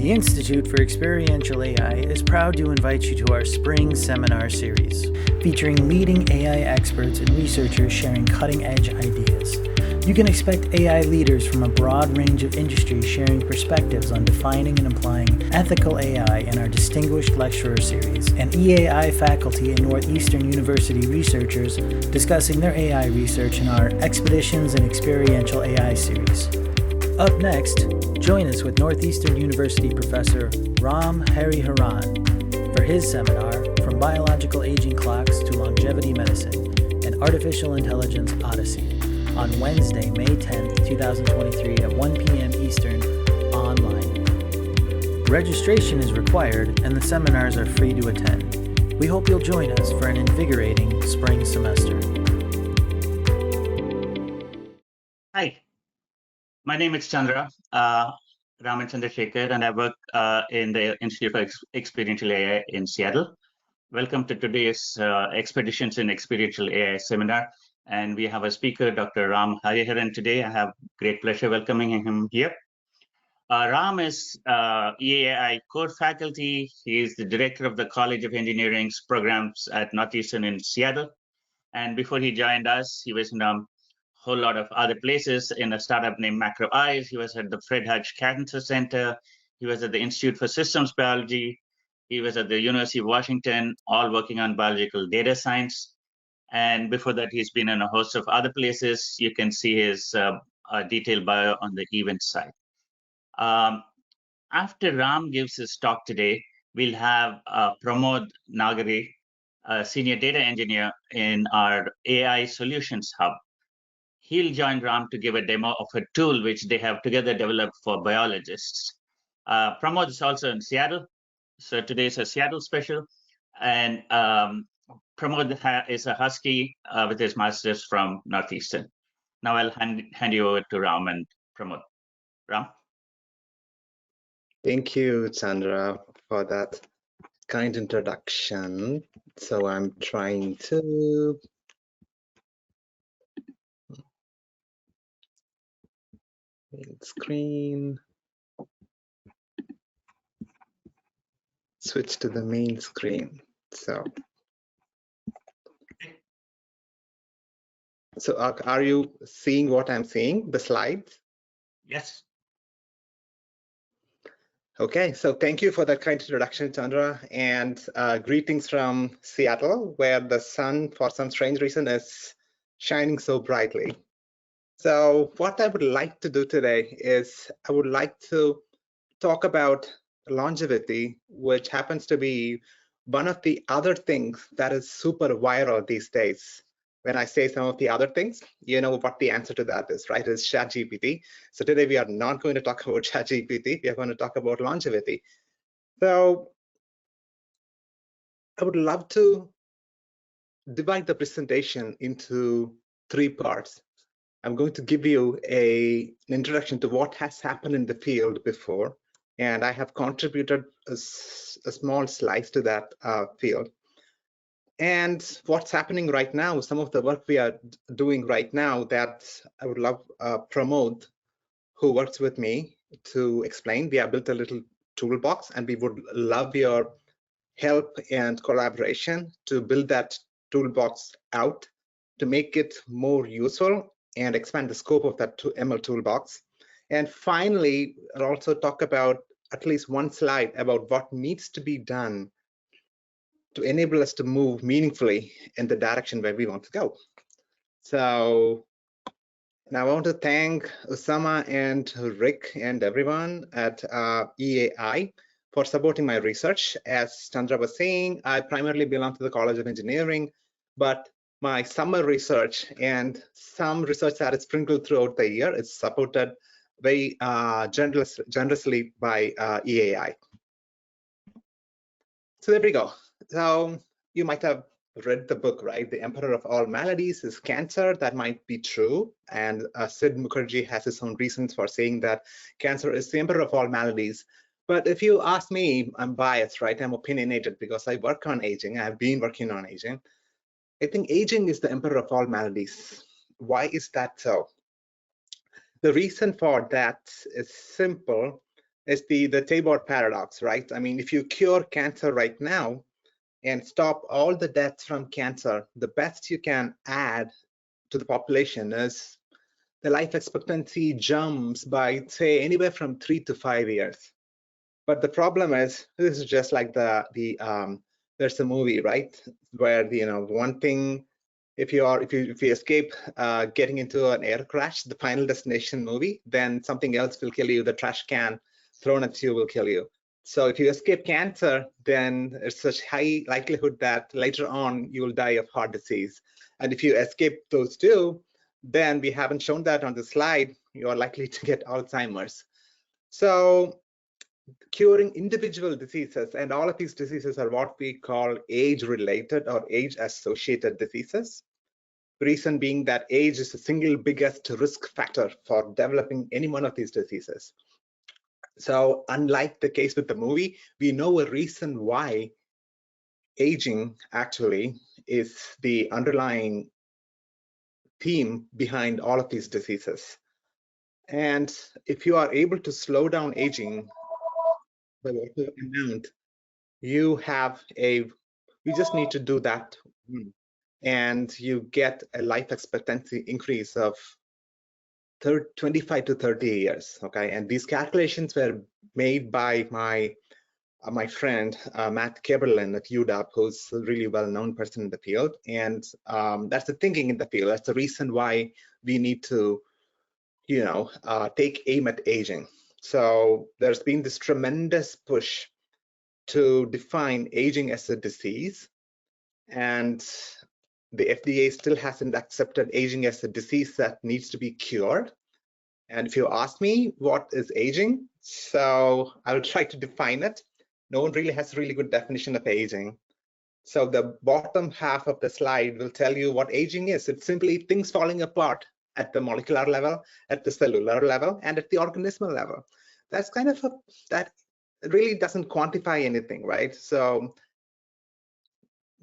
The Institute for Experiential AI is proud to invite you to our spring seminar series, featuring leading AI experts and researchers sharing cutting-edge ideas. You can expect AI leaders from a broad range of industries sharing perspectives on defining and applying ethical AI in our distinguished lecturer series, and EAI faculty and Northeastern University researchers discussing their AI research in our Expeditions in Experiential AI series. Up next, join us with Northeastern University professor Ram Hariharan for his seminar, From Biological Aging Clocks to Longevity Medicine, and Artificial Intelligence Odyssey, on Wednesday, May 10th, 2023 at 1 p.m. Eastern, online. Registration is required and the seminars are free to attend. We hope you'll join us for an invigorating spring semester. Hi, my name is Chandra, Ram and Chandrasekhar, and I work in the Institute for Experiential AI in Seattle. Welcome to today's Expeditions in Experiential AI seminar. And we have a speaker, Dr. Ram Hariharan today. I have great pleasure welcoming him here. Ram is EAI core faculty. He is the director of the College of Engineering's programs at Northeastern in Seattle. And before he joined us, he was in a whole lot of other places in a startup named Macro Eyes. He was at the Fred Hutch Cancer Center. He was at the Institute for Systems Biology. He was at the University of Washington, all working on biological data science. And before that, he's been in a host of other places. You can see his detailed bio on the event side. After Ram gives his talk today, we'll have Pramod Nagare, a senior data engineer in our AI Solutions Hub. He'll join Ram to give a demo of a tool which they have together developed for biologists. Pramod is also in Seattle, so today's a Seattle special. And Pramod is a Husky with his master's from Northeastern. Now I'll hand you over to Ram and Pramod. Ram? Thank you, Chandra, for that kind introduction. So I'm trying to screen. Switch to the main screen. So are you seeing what I'm seeing, the slides? Yes. Okay, so thank you for that kind introduction, Chandra, and greetings from Seattle, where the sun, for some strange reason, is shining so brightly. So what I would like to do today is I would like to talk about longevity, which happens to be one of the other things that is super viral these days. When I say some of the other things, you know what the answer to that is, right? It's ChatGPT. So today we are not going to talk about ChatGPT. We are going to talk about longevity. So I would love to divide the presentation into three parts. I'm going to give you an introduction to what has happened in the field before, and I have contributed a small slice to that field. And what's happening right now, some of the work we are doing right now that I would love Pramod, who works with me, to explain. We have built a little toolbox, and we would love your help and collaboration to build that toolbox out to make it more useful and expand the scope of that ML toolbox. And finally, I'll also talk about at least one slide about what needs to be done to enable us to move meaningfully in the direction where we want to go. So now I want to thank Usama and Rick and everyone at EAI for supporting my research. As Chandra was saying, I primarily belong to the College of Engineering, but my summer research and some research that is sprinkled throughout the year is supported very generously by EAI. So there we go. So you might have read the book, right? The Emperor of All Maladies is cancer. That might be true. And Sid Mukherjee has his own reasons for saying that cancer is the emperor of all maladies. But if you ask me, I'm biased, right? I'm opinionated because I work on aging. I've been working on aging. I think aging is the emperor of all maladies. Why is that so? The reason for that is simple. is the Tabor paradox, right? I mean, if you cure cancer right now and stop all the deaths from cancer, the best you can add to the population is the life expectancy jumps by, say, anywhere from 3 to 5 years. But the problem is, this is just like there's a movie, right, where one thing, if you escape getting into an air crash, the Final Destination movie, then something else will kill you. The trash can thrown at you will kill you. So if you escape cancer, then there's such high likelihood that later on you will die of heart disease. And if you escape those two, then we haven't shown that on the slide, you are likely to get Alzheimer's. So curing individual diseases, and all of these diseases are what we call age-related or age-associated diseases. The reason being that age is the single biggest risk factor for developing any one of these diseases. So unlike the case with the movie, we know a reason why aging actually is the underlying theme behind all of these diseases. And if you are able to slow down aging by whatever amount, you just need to do that, and you get a life expectancy increase of 25 to 30 years. Okay, and these calculations were made by my friend Matt Keberlin at UW, who's a really well-known person in the field, and that's the thinking in the field. That's the reason why we need to take aim at aging. So there's been this tremendous push to define aging as a disease, and the FDA still hasn't accepted aging as a disease that needs to be cured. And if you ask me what is aging, so I will try to define it. No one really has a really good definition of aging. So the bottom half of the slide will tell you what aging is. It's simply things falling apart at the molecular level, at the cellular level, and at the organismal level. That's kind of that really doesn't quantify anything, right? So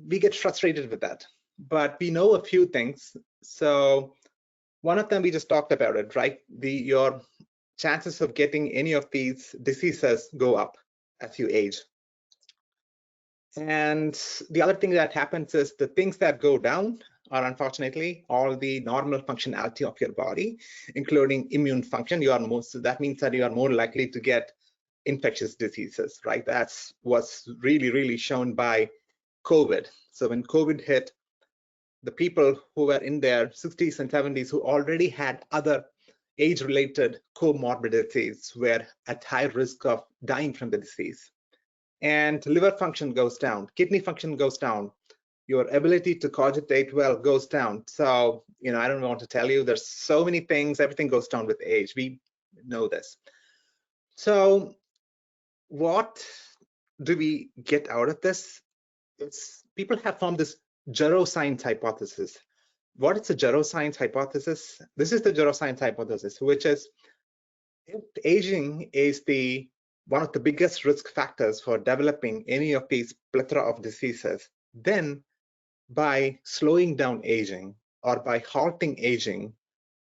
we get frustrated with that, but we know a few things. So one of them, we just talked about it, right? Your chances of getting any of these diseases go up as you age. And the other thing that happens is the things that go down are unfortunately all the normal functionality of your body, including immune function. That means that you are more likely to get infectious diseases, right? That's what's really, really shown by COVID. So when COVID hit, the people who were in their 60s and 70s who already had other age-related comorbidities were at high risk of dying from the disease. And liver function goes down, kidney function goes down, your ability to cogitate well goes down. So, I don't want to tell you, there's so many things, everything goes down with age. We know this. So what do we get out of this? People have formed this geroscience hypothesis. What is the geroscience hypothesis? This is the geroscience hypothesis, which is if aging is one of the biggest risk factors for developing any of these plethora of diseases, then by slowing down aging or by halting aging,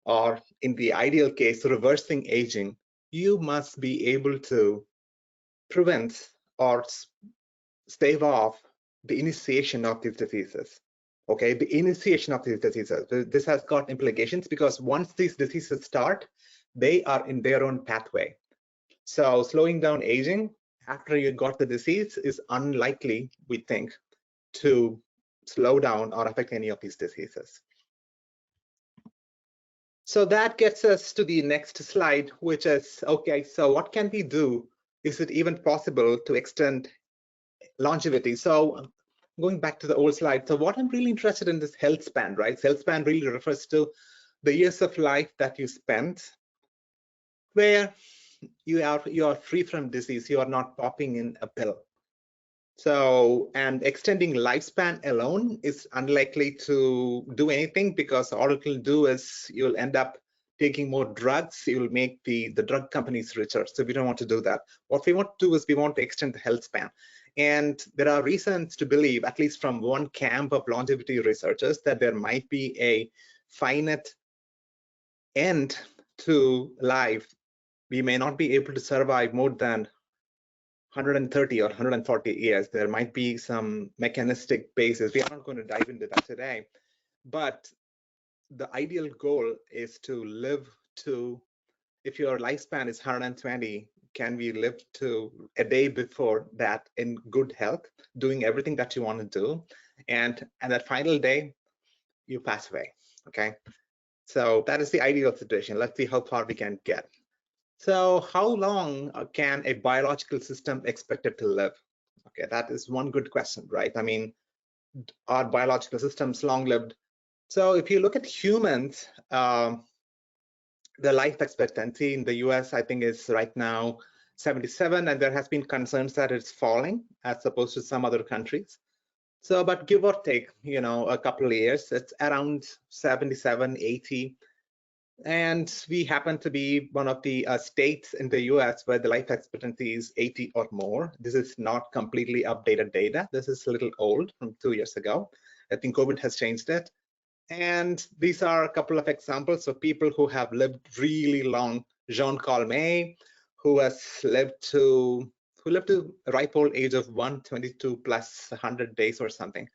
or in the ideal case, reversing aging, you must be able to prevent or stave off the initiation of these diseases. Okay, the initiation of these diseases. This has got implications because once these diseases start, they are in their own pathway. So slowing down aging after you got the disease is unlikely, we think, to slow down or affect any of these diseases. So that gets us to the next slide, which is, okay, so what can we do? Is it even possible to extend longevity? So going back to the old slide, so what I'm really interested in is health span, right? Health span really refers to the years of life that you spent where you are free from disease, you are not popping in a pill. So, and extending lifespan alone is unlikely to do anything because all it will do is you'll end up taking more drugs, you'll make the drug companies richer. So we don't want to do that. What we want to do is we want to extend the health span. And there are reasons to believe, at least from one camp of longevity researchers, that there might be a finite end to life we may not be able to survive more than 130 or 140 years. There might be some mechanistic basis. We are not going to dive into that today. But the ideal goal is to live to, if your lifespan is 120, can we live to a day before that in good health, doing everything that you want to do, and that final day you pass away. Okay, so that is the ideal situation. Let's see how far we can get. So how long can a biological system expected to live? Okay, that is one good question, right? I mean, are biological systems long-lived? So if you look at humans, the life expectancy in the US, I think, is right now 77, and there has been concerns that it's falling as opposed to some other countries. So, but give or take, you know, a couple of years, it's around 77, 80. And we happen to be one of the states in the US where the life expectancy is 80 or more. This is not completely updated data. This is a little old from 2 years ago. I think COVID has changed it. And these are a couple of examples of people who have lived really long. Jean Calmet, who lived to a ripe old age of 122 plus 100 days or something.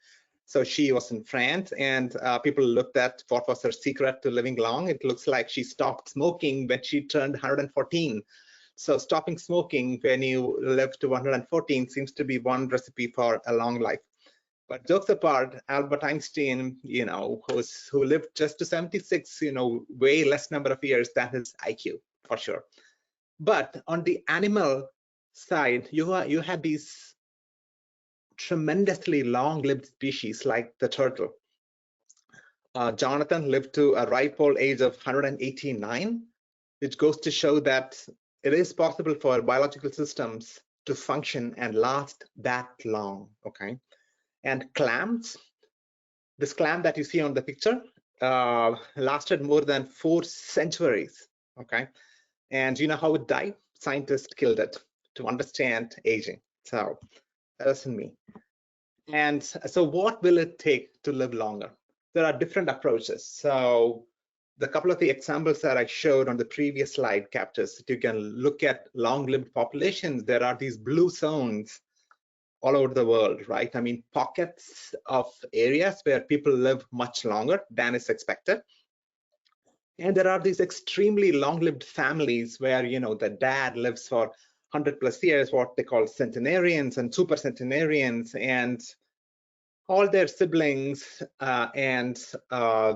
So she was in France, and people looked at what was her secret to living long. It looks like she stopped smoking when she turned 114. So stopping smoking when you live to 114 seems to be one recipe for a long life. But jokes apart, Albert Einstein, you know, who lived just to 76, you know, way less number of years than his IQ, for sure. But on the animal side, you had these tremendously long-lived species like the turtle. Jonathan lived to a ripe old age of 189, which goes to show that it is possible for biological systems to function and last that long, okay? And clams, this clam that you see on the picture lasted more than 4 centuries, okay? And you know how it died? Scientists killed it to understand aging. So that isn't me. And so what will it take to live longer? There are different approaches. So the couple of the examples that I showed on the previous slide captures that you can look at long-lived populations. There are these blue zones all over the world, right? I mean, pockets of areas where people live much longer than is expected. And there are these extremely long-lived families where, you know, the dad lives for 100 plus years, what they call centenarians and super centenarians, and all their siblings and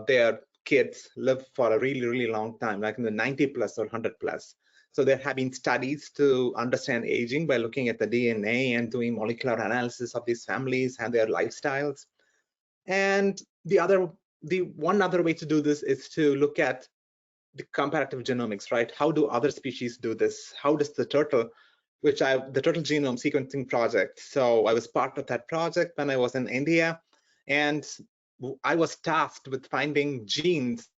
their kids live for a really, really long time, like in the 90 plus or 100 plus. So there have been studies to understand aging by looking at the DNA and doing molecular analysis of these families and their lifestyles. And the one other way to do this is to look at the comparative genomics, right? How do other species do this? How does the turtle, the turtle genome sequencing project. So I was part of that project when I was in India, and I was tasked with finding genes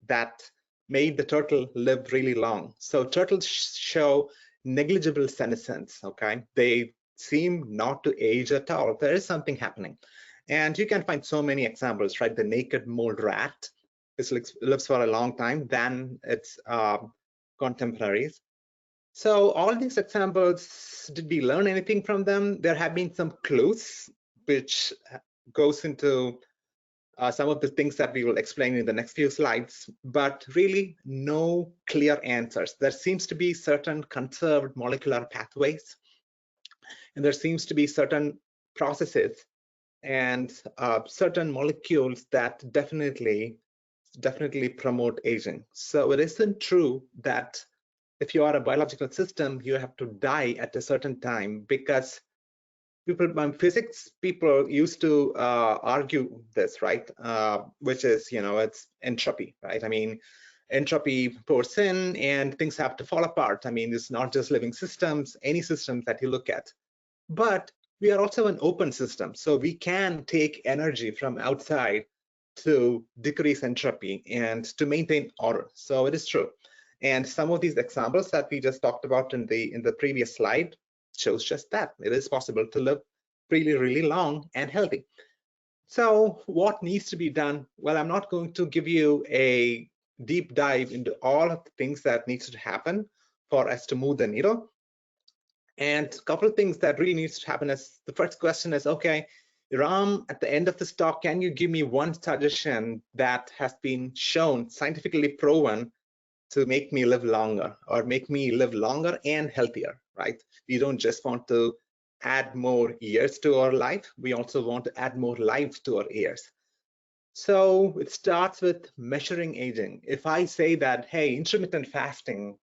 that made the turtle live really long. So turtles show negligible senescence, okay? They seem not to age at all. There is something happening. And you can find so many examples, right? The naked mole rat, this lives for a long time than its contemporaries. So all these examples, did we learn anything from them? There have been some clues, which goes into some of the things that we will explain in the next few slides, but really no clear answers. There seems to be certain conserved molecular pathways, and there seems to be certain processes and certain molecules that definitely promote aging. So it isn't true that if you are a biological system, you have to die at a certain time, because physics people used to argue this, right? Which is, you know, it's entropy, right? I mean, entropy pours in and things have to fall apart. I mean, it's not just living systems, any systems that you look at. But we are also an open system, so we can take energy from outside to decrease entropy and to maintain order. So it is true. And some of these examples that we just talked about in the previous slide shows just that. It is possible to live really, really long and healthy. So what needs to be done? Well, I'm not going to give you a deep dive into all of the things that needs to happen for us to move the needle. And a couple of things that really needs to happen is, the first question is, okay, Ram, at the end of this talk, can you give me one suggestion that has been shown, scientifically proven, to make me live longer, or make me live longer and healthier, right? We don't just want to add more years to our life, we also want to add more lives to our years. So it starts with measuring aging. If I say that, hey, intermittent fasting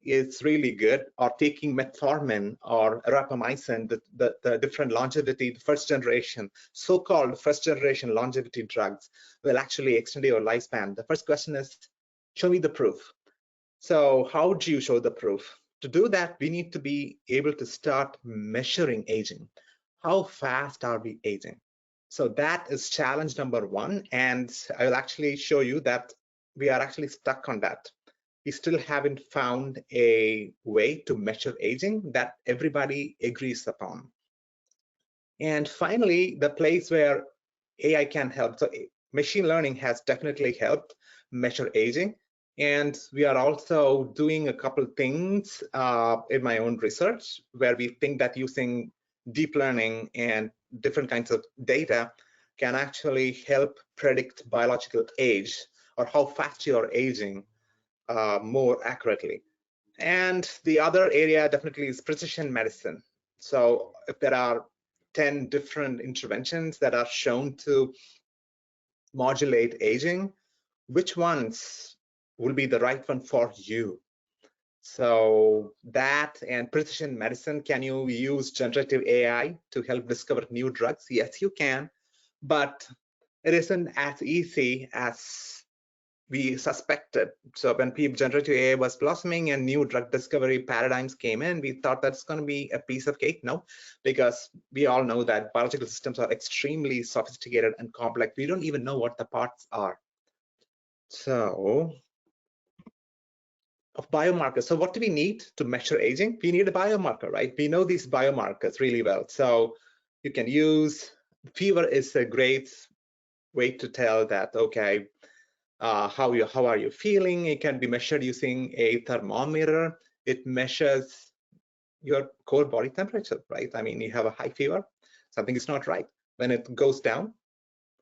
is really good, or taking metformin or rapamycin, the different longevity, the first generation, so-called first generation longevity drugs will actually extend your lifespan. The first question is, show me the proof. So how do you show the proof? To do that, we need to be able to start measuring aging. How fast are we aging? So that is challenge number one, and I will actually show you that we are actually stuck on that. We still haven't found a way to measure aging that everybody agrees upon. And finally, the place where AI can help. So machine learning has definitely helped measure aging. And we are also doing a couple of things in my own research, where we think that using deep learning and different kinds of data can actually help predict biological age, or how fast you are aging, more accurately. And the other area definitely is precision medicine. So if there are 10 different interventions that are shown to modulate aging, which ones will be the right one for you? So that and precision medicine, can you use generative AI to help discover new drugs? Yes, you can, but it isn't as easy as we suspected. So when generative AI was blossoming and new drug discovery paradigms came in, we thought that's going to be a piece of cake. No, because we all know that biological systems are extremely sophisticated and complex. We don't even know what the parts are. So of biomarkers. So what do we need to measure aging? We need a biomarker, right? We know these biomarkers really well. So you can use, fever is a great way to tell that, okay, how are you feeling? It can be measured using a thermometer. It measures your core body temperature, right? I mean, you have a high fever, something is not right. When it goes down,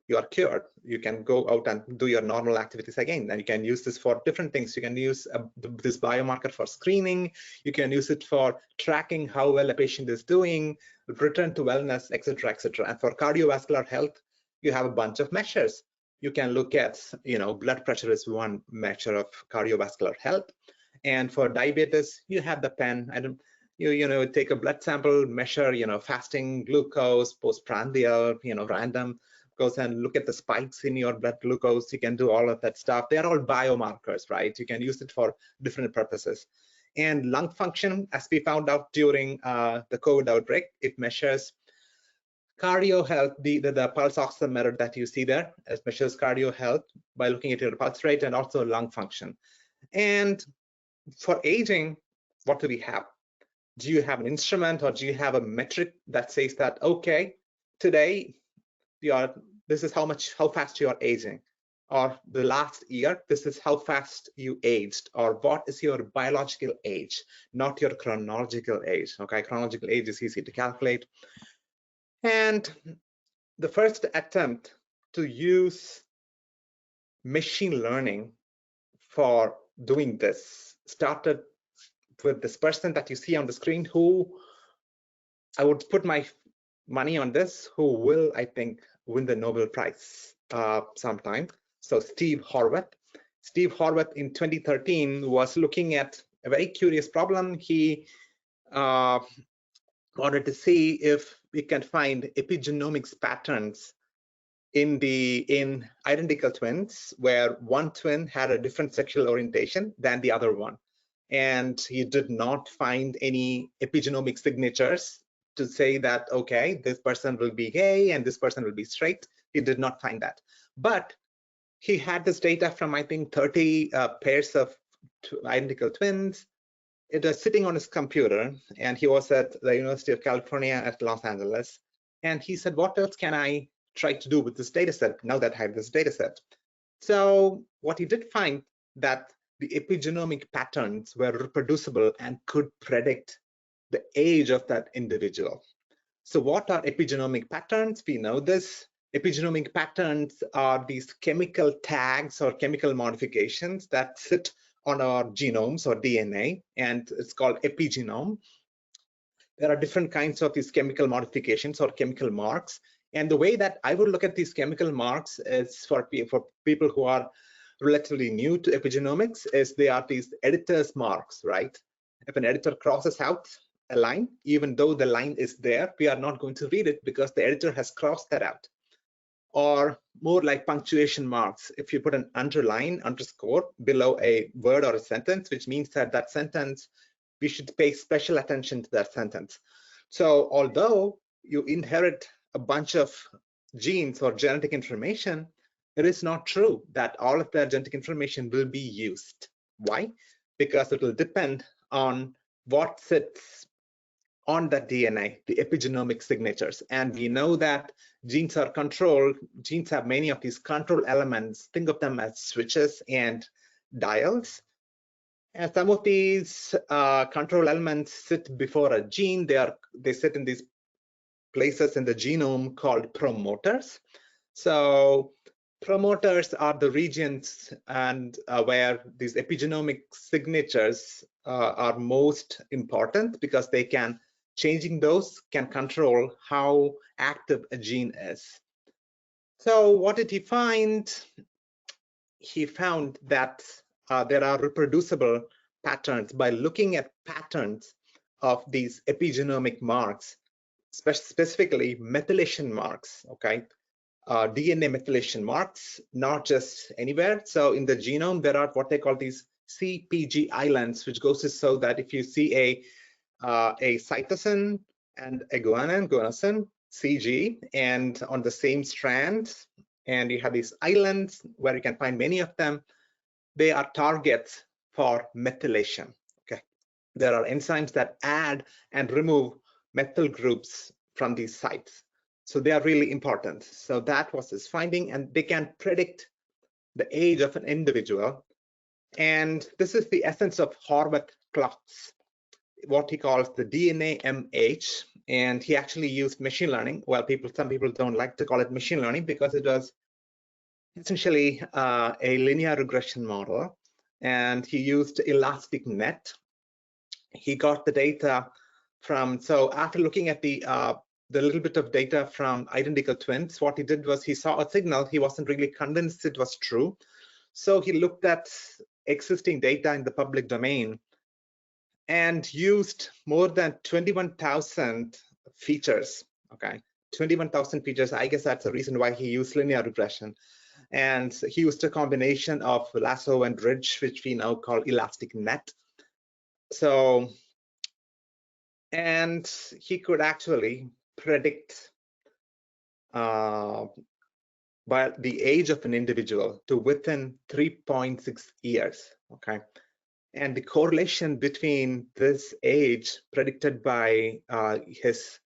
you are cured. You can go out and do your normal activities again. And you can use this for different things. You can use this biomarker for screening. You can use it for tracking how well a patient is doing, return to wellness, etc., etc. And for cardiovascular health, you have a bunch of measures. You can look at, blood pressure is one measure of cardiovascular health. And for diabetes, you have the pen. You take a blood sample, measure, fasting glucose, postprandial, random, goes and look at the spikes in your blood glucose. You can do all of that stuff. They're all biomarkers, right? You can use it for different purposes. And lung function, as we found out during the COVID outbreak, it measures cardio health. The pulse oximeter that you see there, it measures cardio health by looking at your pulse rate and also lung function. And for aging, what do we have? Do you have an instrument, or do you have a metric that says that, okay, today this is how fast you are aging, or the last year, this is how fast you aged, or what is your biological age, not your chronological age. Okay, chronological age is easy to calculate. And the first attempt to use machine learning for doing this started with this person that you see on the screen, who I would put my money on this, who will, I think, win the Nobel Prize sometime. So Steve Horvath. Steve Horvath in 2013 was looking at a very curious problem. He wanted to see if we can find epigenomics patterns in identical twins, where one twin had a different sexual orientation than the other one. And he did not find any epigenomic signatures to say that, okay, this person will be gay and this person will be straight. He did not find that. But he had this data from, I think, 30 pairs of identical twins. It was sitting on his computer, and he was at the University of California at Los Angeles. And he said, what else can I try to do with this data set now that I have this data set? So what he did find, that the epigenomic patterns were reproducible and could predict the age of that individual. So what are epigenomic patterns? We know this. Epigenomic patterns are these chemical tags or chemical modifications that sit on our genomes or DNA, and it's called epigenome. There are different kinds of these chemical modifications or chemical marks. And the way that I would look at these chemical marks is for people who are relatively new to epigenomics, is they are these editor's marks, right? If an editor crosses out a line, even though the line is there, we are not going to read it because the editor has crossed that out. Or more like punctuation marks. If you put an underline, underscore below a word or a sentence, which means that that sentence, we should pay special attention to that sentence. So although you inherit a bunch of genes or genetic information, it is not true that all of that genetic information will be used. Why? Because it will depend on what sits on that DNA, the epigenomic signatures. And we know that genes are controlled. Genes have many of these control elements. Think of them as switches and dials. And some of these control elements sit before a gene. They sit in these places in the genome called promoters. So promoters are the regions and where these epigenomic signatures are most important, because they can, changing those can control how active a gene is. So what did he find? He found that there are reproducible patterns by looking at patterns of these epigenomic marks, specifically methylation marks, okay? DNA methylation marks, not just anywhere. So in the genome, there are what they call these CPG islands, which goes to show that if you see a cytosine and a guanosine, CG, and on the same strand, and you have these islands where you can find many of them, they are targets for methylation. Okay, there are enzymes that add and remove methyl groups from these sites. So they are really important. So that was his finding, and they can predict the age of an individual. And this is the essence of Horvath clocks, what he calls the DNA MH. And he actually used machine learning. Well, some people don't like to call it machine learning because it was essentially a linear regression model. And he used elastic net. He got the data from, so after looking at the little bit of data from identical twins, what he did was he saw a signal. He wasn't really convinced it was true. So he looked at existing data in the public domain and used more than 21,000 features, okay? 21,000 features, I guess that's the reason why he used linear regression. And he used a combination of lasso and ridge, which we now call elastic net. So, and he could actually predict by the age of an individual to within 3.6 years, okay? And the correlation between this age predicted by his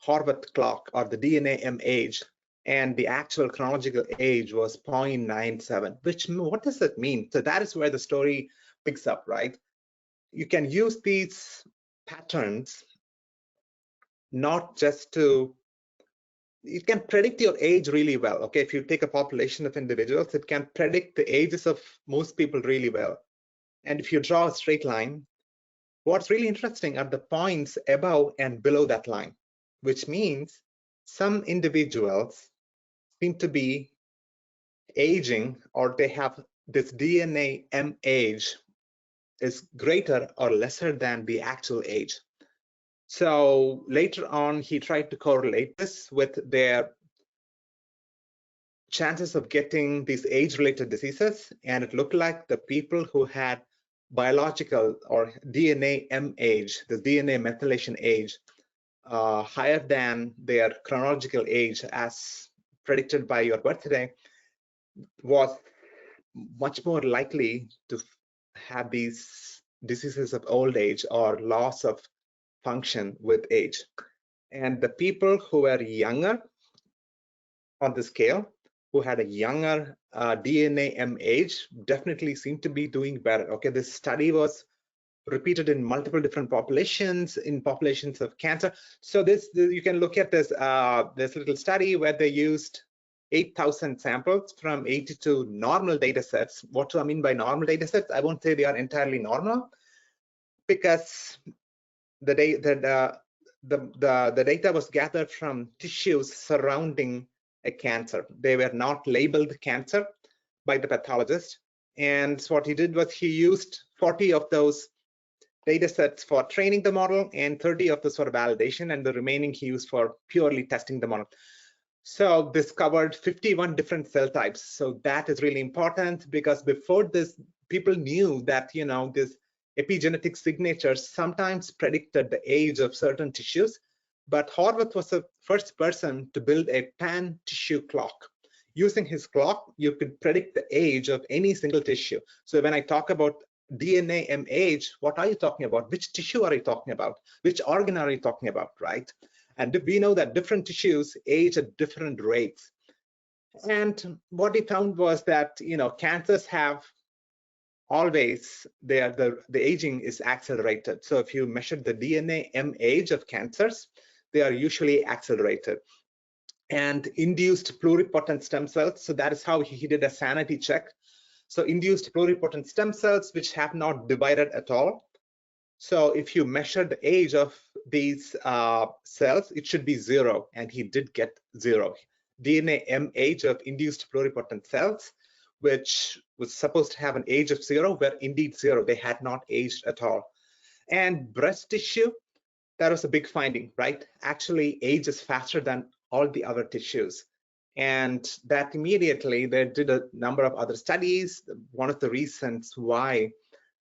Horvath clock, or the DNA M age, and the actual chronological age was 0.97, which, what does that mean? So that is where the story picks up, right? You can use these patterns not just to, it can predict your age really well, okay? If you take a population of individuals, it can predict the ages of most people really well. And if you draw a straight line, what's really interesting are the points above and below that line, which means some individuals seem to be aging, or they have this DNA M age is greater or lesser than the actual age. So later on, he tried to correlate this with their chances of getting these age-related diseases, and it looked like the people who had biological or DNA M age, the DNA methylation age, higher than their chronological age as predicted by your birthday, was much more likely to have these diseases of old age or loss of function with age. And the people who were younger on the scale who had a younger DNA M age definitely seemed to be doing better. Okay, this study was repeated in multiple different populations, in populations of cancer. So you can look at this little study where they used 8,000 samples from 82 normal data sets. What do I mean by normal data sets? I won't say they are entirely normal, because the data was gathered from tissues surrounding a cancer. They were not labeled cancer by the pathologist. And what he did was he used 40 of those data sets for training the model and 30 of those for validation, and the remaining he used for purely testing the model. So this covered 51 different cell types. So that is really important, because before this, people knew that, you know, this epigenetic signatures sometimes predicted the age of certain tissues, but Horvath was the first person to build a pan-tissue clock. Using his clock, you could predict the age of any single tissue. So when I talk about DNA M age, what are you talking about? Which tissue are you talking about? Which organ are you talking about, right? And we know that different tissues age at different rates. And what he found was that, you know, cancers have always, the aging is accelerated. So if you measure the DNA M age of cancers, they are usually accelerated. And induced pluripotent stem cells, so that is how he did a sanity check. So induced pluripotent stem cells which have not divided at all. So if you measure the age of these cells, it should be 0, and he did get 0. DNA M age of induced pluripotent cells, which was supposed to have an age of 0, were indeed 0. They had not aged at all. And breast tissue, that was a big finding, right? Actually ages faster than all the other tissues. And that immediately, they did a number of other studies. One of the reasons why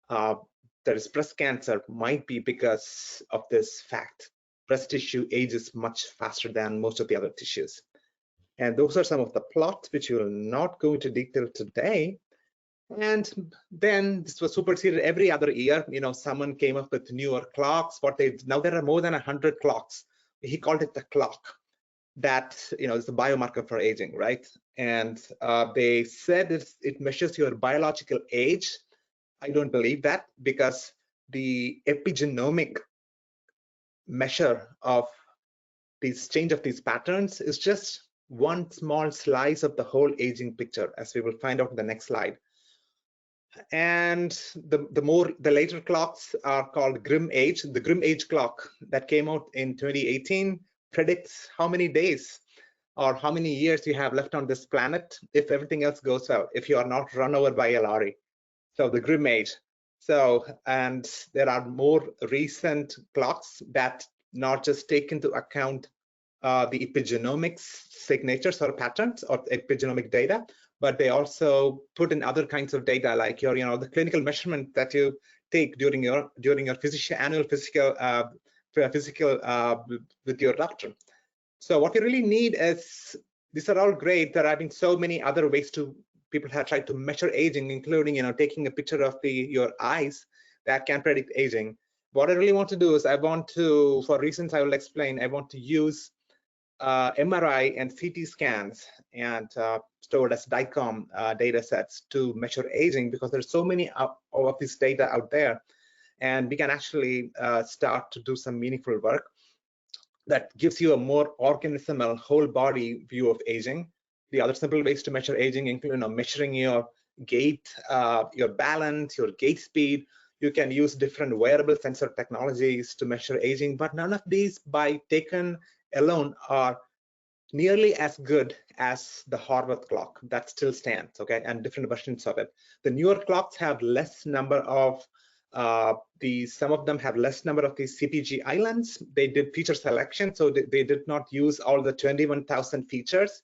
there is breast cancer might be because of this fact. Breast tissue ages much faster than most of the other tissues. And those are some of the plots which we will not go into detail today. And then this was superseded every other year. You know, someone came up with newer clocks. Now there are more than 100 clocks. He called it the clock that, you know, is a biomarker for aging, right? And they said it measures your biological age. I don't believe that, because the epigenomic measure of this change of these patterns is just one small slice of the whole aging picture, as we will find out in the next slide. And the later clocks are called Grim Age. The Grim Age clock that came out in 2018 predicts how many days or how many years you have left on this planet if everything else goes well, if you are not run over by a lorry. So the Grim Age. So, and there are more recent clocks that not just take into account the epigenomics signatures or patterns or epigenomic data, but they also put in other kinds of data, like your, you know, the clinical measurement that you take during your annual physical with your doctor. So what we really need is, these are all great. There have been so many other ways people have tried to measure aging, including, you know, taking a picture of your eyes that can predict aging. What I really want to do is, I want to, for reasons I will explain, I want to use MRI and CT scans and stored as DICOM data sets to measure aging, because there's so many of this data out there, and we can actually start to do some meaningful work that gives you a more organismal whole body view of aging. The other simple ways to measure aging include, you know, measuring your gait, your balance, your gait speed. You can use different wearable sensor technologies to measure aging, but none of these by taken alone are nearly as good as the Horvath clock. That still stands, okay, and different versions of it. The newer clocks have less number of some of them have less number of these CPG islands. They did feature selection, so they did not use all the 21,000 features.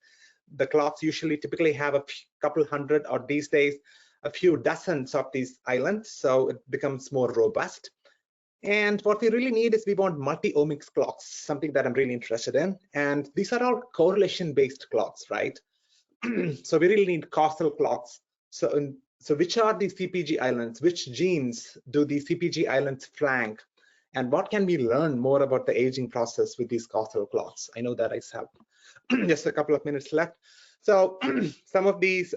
The clocks typically have a couple hundred, or these days a few dozens of these islands, so it becomes more robust. And what we really need is, we want multi-omics clocks, something that I'm really interested in. And these are all correlation-based clocks, right? So we really need causal clocks. So which are these CPG islands? Which genes do these CPG islands flank? And what can we learn more about the aging process with these causal clocks? I know that I have just a couple of minutes left. So some of these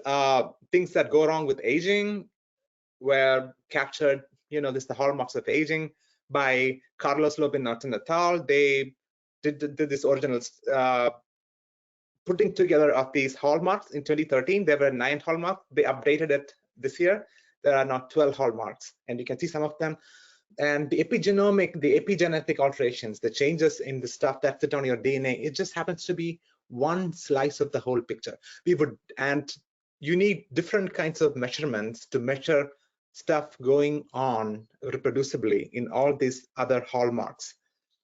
things that go wrong with aging were captured, this is the hallmarks of aging by Carlos Lopin Norton et al. They did this original putting together of these hallmarks in 2013. There were 9 hallmarks. They updated it this year. There are now 12 hallmarks, and you can see some of them. And the epigenetic alterations, the changes in the stuff that sit on your DNA, it just happens to be one slice of the whole picture. And you need different kinds of measurements to measure stuff going on reproducibly in all these other hallmarks.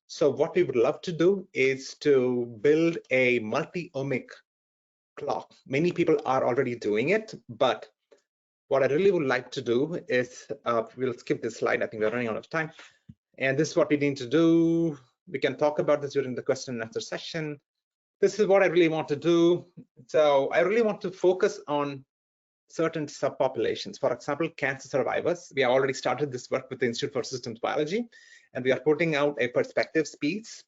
So what we would love to do is to build a multi-omic clock. Many people are already doing it, but what I really would like to do is, we'll skip this slide, I think we're running out of time. And this is what we need to do. We can talk about this during the question and answer session. This is what I really want to do. So I really want to focus on certain subpopulations. For example, cancer survivors. We have already started this work with the Institute for Systems Biology, and we are putting out a perspectives piece.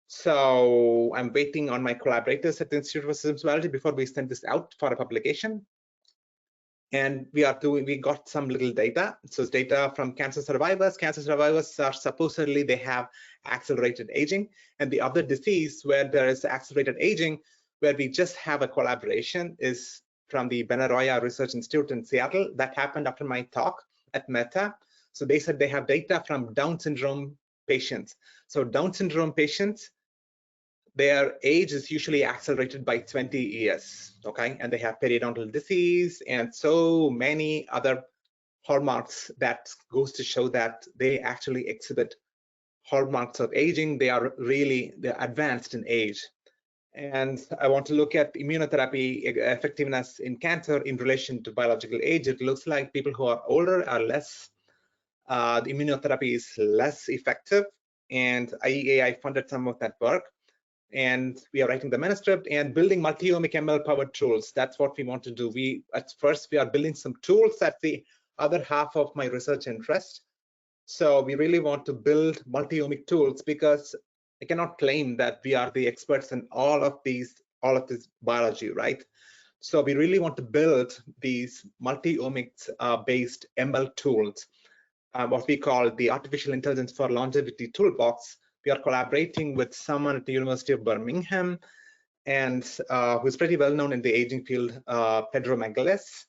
So I'm waiting on my collaborators at the Institute for Systems Biology before we send this out for a publication. And we got some little data. So it's data from cancer survivors. Cancer survivors are supposedly, they have accelerated aging. And the other disease where there is accelerated aging, where we just have a collaboration, is from the Benaroya Research Institute in Seattle. That happened after my talk at Meta. So they said they have data from Down syndrome patients. So Down syndrome patients, their age is usually accelerated by 20 years, okay? And they have periodontal disease and so many other hallmarks that goes to show that they actually exhibit hallmarks of aging. They're advanced in age. And I want to look at immunotherapy effectiveness in cancer in relation to biological age. It looks like people who are older are less, the immunotherapy is less effective, and IEAI funded some of that work. And we are writing the manuscript and building multi-omic ML powered tools. That's what we want to do. At first, we are building some tools. That's the other half of my research interest. So we really want to build multi-omic tools because I cannot claim that we are the experts in all of this biology, right? So we really want to build these multi-omics based ML tools, what we call the Artificial Intelligence for Longevity Toolbox. We are collaborating with someone at the University of Birmingham, and who's pretty well known in the aging field, Pedro Magales.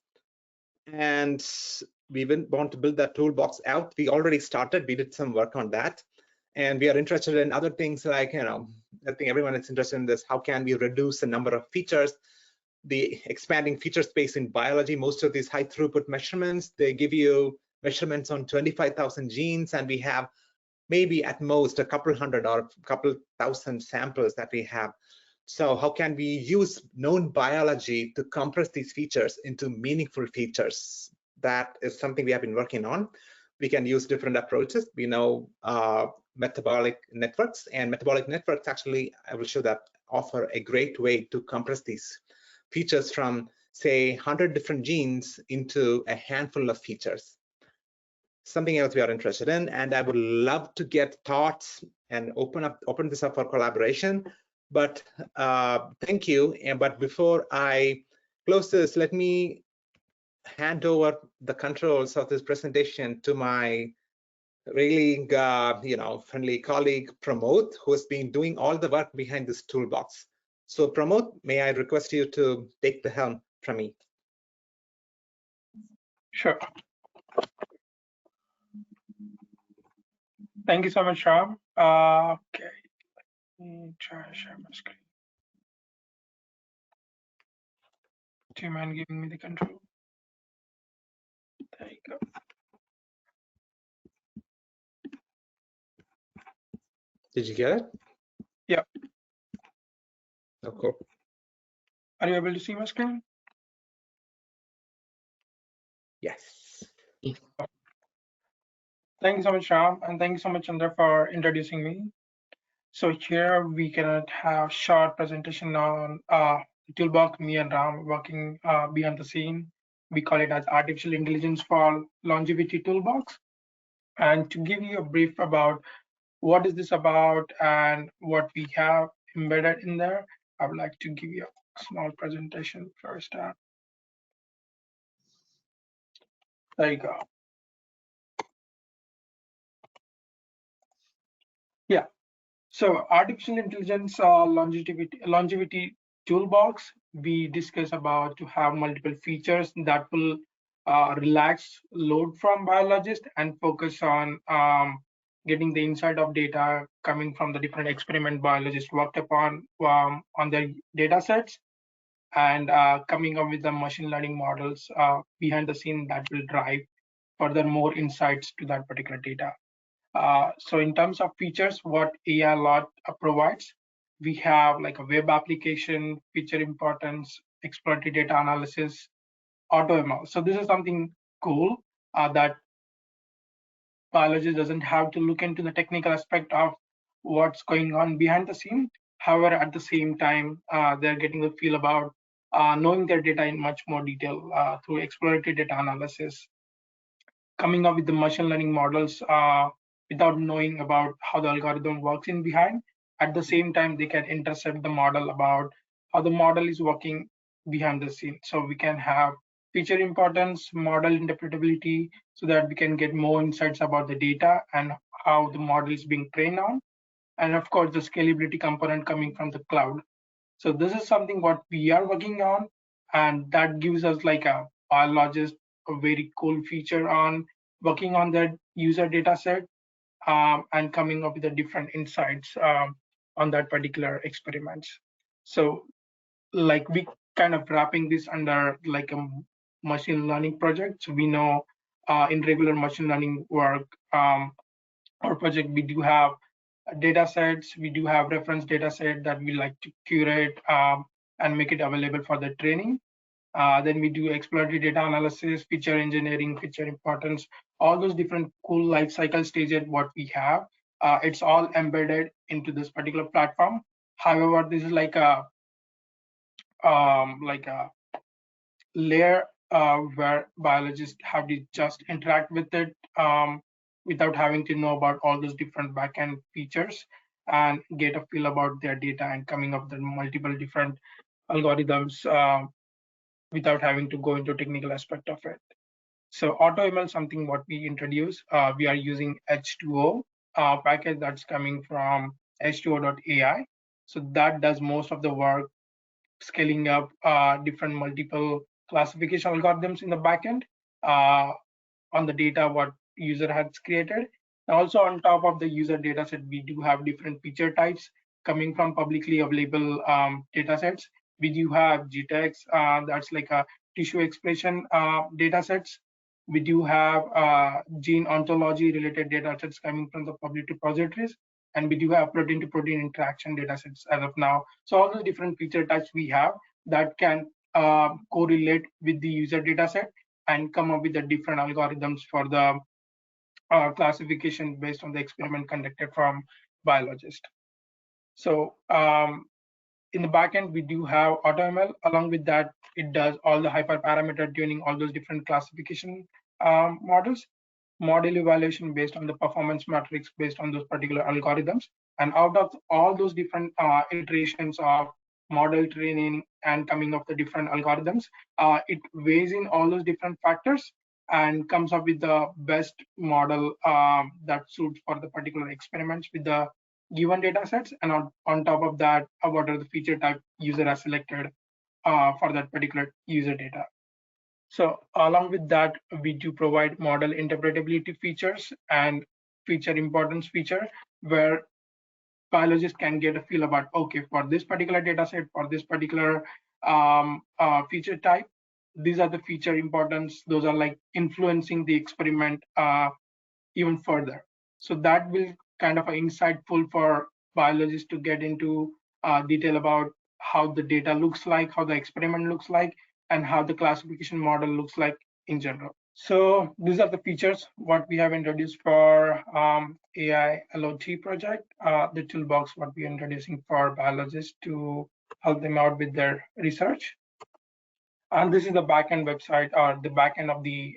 And we want to build that toolbox out. We already started. We did some work on that, and we are interested in other things like, I think everyone is interested in this. How can we reduce the number of features? The expanding feature space in biology. Most of these high throughput measurements, they give you measurements on 25,000 genes, and we have maybe at most a couple hundred or a couple thousand samples that we have. So how can we use known biology to compress these features into meaningful features? That is something we have been working on. We can use different approaches. We know metabolic networks, and metabolic networks actually, I will show that, offer a great way to compress these features from, say, 100 different genes into a handful of features. Something else we are interested in, and I would love to get thoughts and open this up for collaboration. But thank you. But before I close this, let me hand over the controls of this presentation to my really friendly colleague Pramod, who has been doing all the work behind this toolbox. So Pramod, may I request you to take the helm from me? Sure. Thank you so much, Ram. Okay, let me try to share my screen. Do you mind giving me the control? There you go. Did you get it? Yeah. Oh, cool. Are you able to see my screen? Yes. Thank you so much, Ram, and thank you so much, Chandra, for introducing me. So here we can have short presentation on the toolbox. Me and Ram working behind the scene. We call it as Artificial Intelligence for Longevity Toolbox. And to give you a brief about what is this about and what we have embedded in there, I would like to give you small presentation first. There you go. Yeah. So artificial intelligence longevity toolbox, we discuss about to have multiple features that will relax load from biologists and focus on getting the insight of data coming from the different experiment biologists worked upon on their data sets, and coming up with the machine learning models behind the scene that will drive further more insights to that particular data. So in terms of features, what AI lot provides, we have like a web application, feature importance, exploratory data analysis, auto ML. So this is something cool that biologist doesn't have to look into the technical aspect of what's going on behind the scene. However, at the same time, they're getting the feel about knowing their data in much more detail through exploratory data analysis, coming up with the machine learning models without knowing about how the algorithm works in behind. At the same time, they can intercept the model about how the model is working behind the scene. So we can have feature importance, model interpretability, so that we can get more insights about the data and how the model is being trained on. And of course, the scalability component coming from the cloud. So this is something what we are working on, and that gives us like a biologist a very cool feature on working on that user data set and coming up with the different insights on that particular experiments. So like we kind of wrapping this under like a machine learning project. So we know in regular machine learning work or project, we do have data sets, we do have reference data set that we like to curate and make it available for the training. Then we do exploratory data analysis, feature engineering, feature importance, all those different cool life cycle stages what we have. It's all embedded into this particular platform. However, this is like a layer where biologists have to just interact with it without having to know about all those different backend features and get a feel about their data and coming up with multiple different algorithms without having to go into technical aspect of it. So AutoML, something what we introduce, we are using H2O package that's coming from H2O.ai. So that does most of the work, scaling up different multiple classification algorithms in the backend on the data what user has created. And also on top of the user data set, we do have different feature types coming from publicly available data sets. We do have GTEx, that's like a tissue expression data sets. We do have gene ontology related data sets coming from the public repositories. And we do have protein to protein interaction data sets as of now. So all the different feature types we have that can correlate with the user data set and come up with the different algorithms for the classification based on the experiment conducted from biologists. So in the backend, we do have AutoML. Along with that, it does all the hyperparameter tuning, all those different classification models, model evaluation based on the performance metrics based on those particular algorithms. And out of all those different iterations of model training and coming up the different algorithms, it weighs in all those different factors and comes up with the best model that suits for the particular experiments with the given data sets. And on top of that, what are the feature type user has selected for that particular user data. So along with that, we do provide model interpretability features and feature importance feature where biologists can get a feel about, okay, for this particular data set, for this particular feature type, these are the feature importance. Those are like influencing the experiment even further. So that will kind of insightful for biologists to get into detail about how the data looks like, how the experiment looks like, and how the classification model looks like in general. So these are the features what we have introduced for AI LOT project, the toolbox what we are introducing for biologists to help them out with their research. And this is the backend website or the backend of the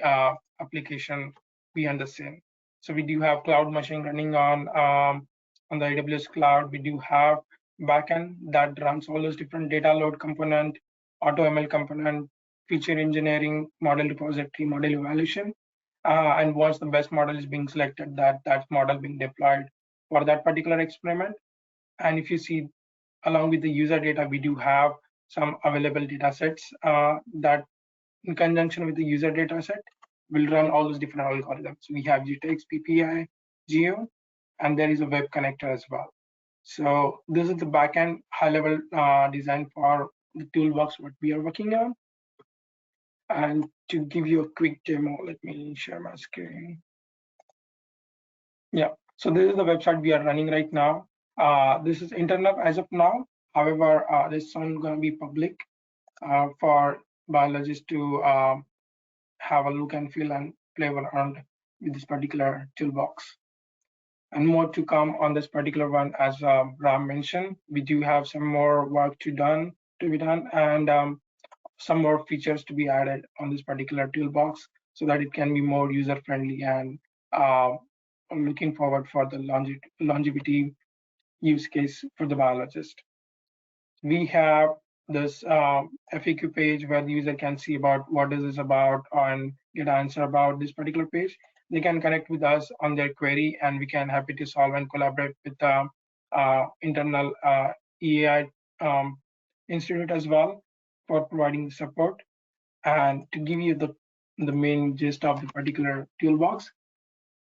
application behind the scene. So we do have cloud machine running on the AWS cloud. We do have backend that runs all those different data load component, AutoML component, feature engineering, model repository, model evaluation. And once the best model is being selected, that model being deployed for that particular experiment. And if you see, along with the user data, we do have some available data sets that in conjunction with the user data set will run all those different algorithms. We have GTEx, PPI, Geo, and there is a web connector as well. So this is the backend high-level design for the toolbox what we are working on. And to give you a quick demo, let me share my screen. Yeah, so this is the website we are running right now. This is internal as of now. However, this is soon going to be public for biologists to have a look and feel and play around with this particular toolbox. And more to come on this particular one, as Ram mentioned. We do have some more work to be done, and some more features to be added on this particular toolbox so that it can be more user friendly. And I'm looking forward for the longevity use case for the biologist. We have this FAQ page where the user can see about what is this about and get answer about this particular page. They can connect with us on their query, and we can happy to solve and collaborate with the internal EAI institute as well for providing support. And to give you the main gist of the particular toolbox,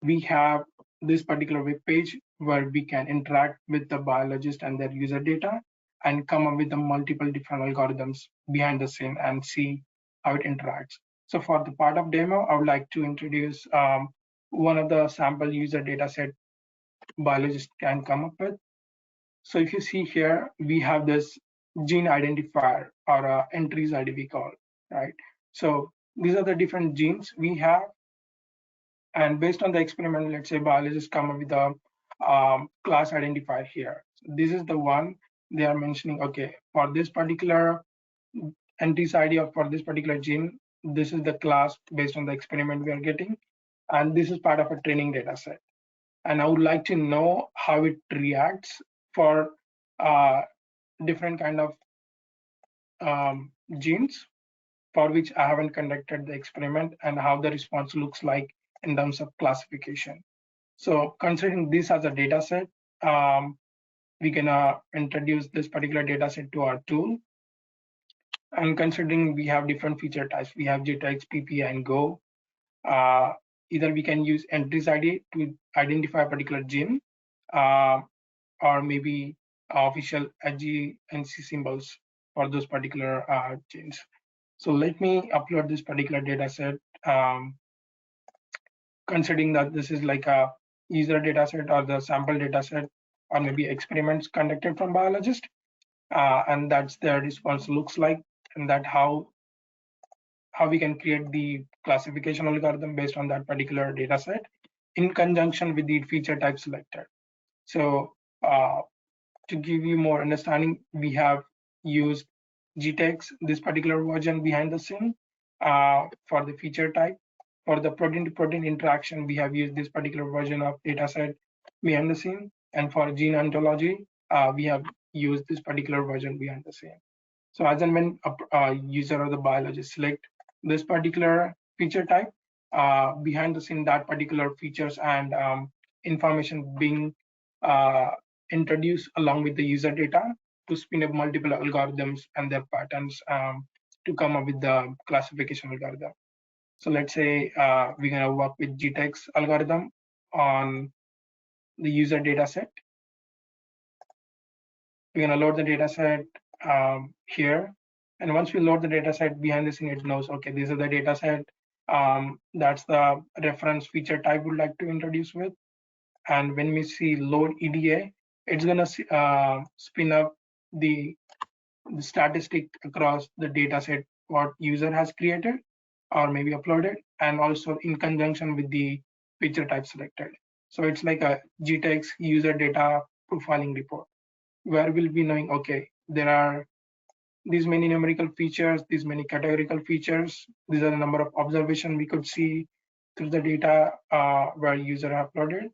we have this particular web page where we can interact with the biologist and their user data and come up with the multiple different algorithms behind the scene and see how it interacts. So for the part of demo, I would like to introduce one of the sample user data set biologists can come up with. So if you see here, we have this gene identifier or entries ID we call, right? So these are the different genes we have. And based on the experiment, let's say biologists come up with a class identifier here. So this is the one they are mentioning, okay, for this particular entries ID or for this particular gene, this is the class based on the experiment we are getting. And this is part of a training data set. And I would like to know how it reacts for different kind of genes for which I haven't conducted the experiment, and how the response looks like in terms of classification. So considering this as a data set, we can introduce this particular data set to our tool. And considering we have different feature types, we have GTEx, PPI, and Go. Either we can use entries ID to identify a particular gene, or maybe official HGNC symbols for those particular genes. So let me upload this particular data set, considering that this is like a user data set or the sample data set, or maybe experiments conducted from biologists, and that's their response looks like, and that how we can create the classification algorithm based on that particular data set in conjunction with the feature type selected. So to give you more understanding, we have used GTEx, this particular version behind the scene, for the feature type. For the protein-to-protein interaction, we have used this particular version of dataset behind the scene. And for gene ontology, we have used this particular version behind the scene. So as and when a user or the biologist select this particular feature type, behind the scene, that particular features and information being introduced along with the user data to spin up multiple algorithms and their patterns to come up with the classification algorithm. So let's say we're going to work with GTEx algorithm on the user data set. We're going to load the data set here. And once we load the data set, behind the scene, it knows, okay, this is the data set. That's the reference feature type we'd like to introduce with. And when we see load EDA, it's going to spin up the statistic across the data set what user has created or maybe uploaded, and also in conjunction with the feature type selected. So it's like a GTEx user data profiling report, where we'll be knowing, okay, there are these many numerical features, these many categorical features. These are the number of observations we could see through the data where user uploaded.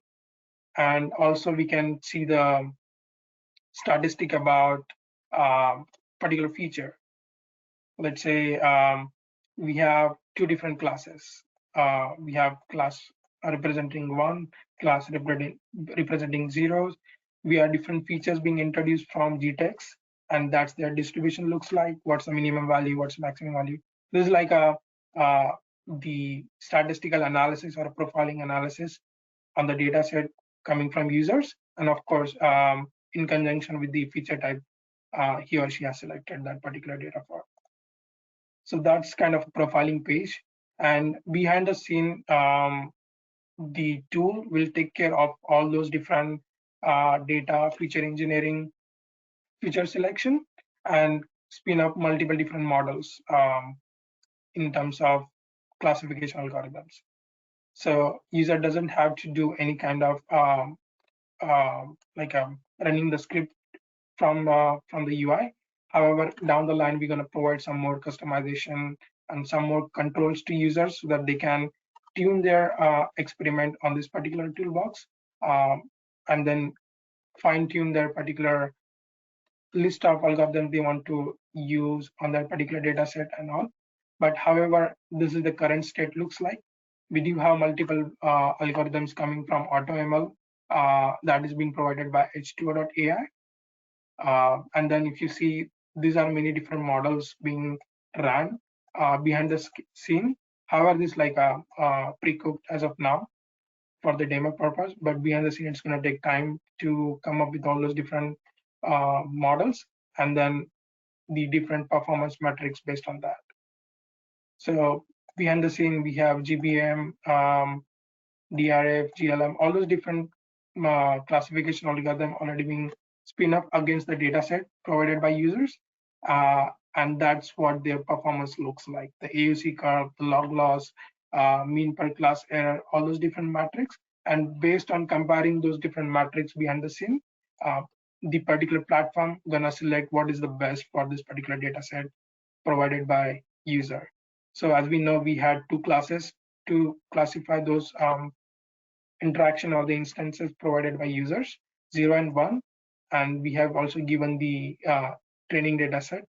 And also we can see the statistic about particular feature. Let's say we have two different classes. We have class representing 1, class representing zeros. We have different features being introduced from GTEx, and that's their distribution looks like. What's the minimum value? What's the maximum value? This is like the statistical analysis or profiling analysis on the data set coming from users, and of course, in conjunction with the feature type he or she has selected that particular data for. So that's kind of a profiling page. And behind the scene, the tool will take care of all those different data, feature engineering, feature selection, and spin up multiple different models in terms of classification algorithms. So user doesn't have to do any kind of running the script from the UI. However, down the line, we're going to provide some more customization and some more controls to users so that they can tune their experiment on this particular toolbox, and then fine tune their particular list of algorithms they want to use on that particular data set and all. But however, this is the current state looks like. We do have multiple algorithms coming from AutoML that is being provided by H2O.ai. And then if you see, these are many different models being run behind the scene. However, this is like a pre-cooked as of now for the demo purpose, but behind the scene, it's going to take time to come up with all those different models and then the different performance metrics based on that. So behind the scene, we have GBM, DRF, GLM, all those different classification algorithm already being spin up against the data set provided by users. And that's what their performance looks like. The AUC curve, the log loss, mean per class error, all those different metrics. And based on comparing those different metrics behind the scene, the particular platform gonna select what is the best for this particular data set provided by user. So as we know, we had two classes to classify those interaction or the instances provided by users, 0 and 1. And we have also given the training data set.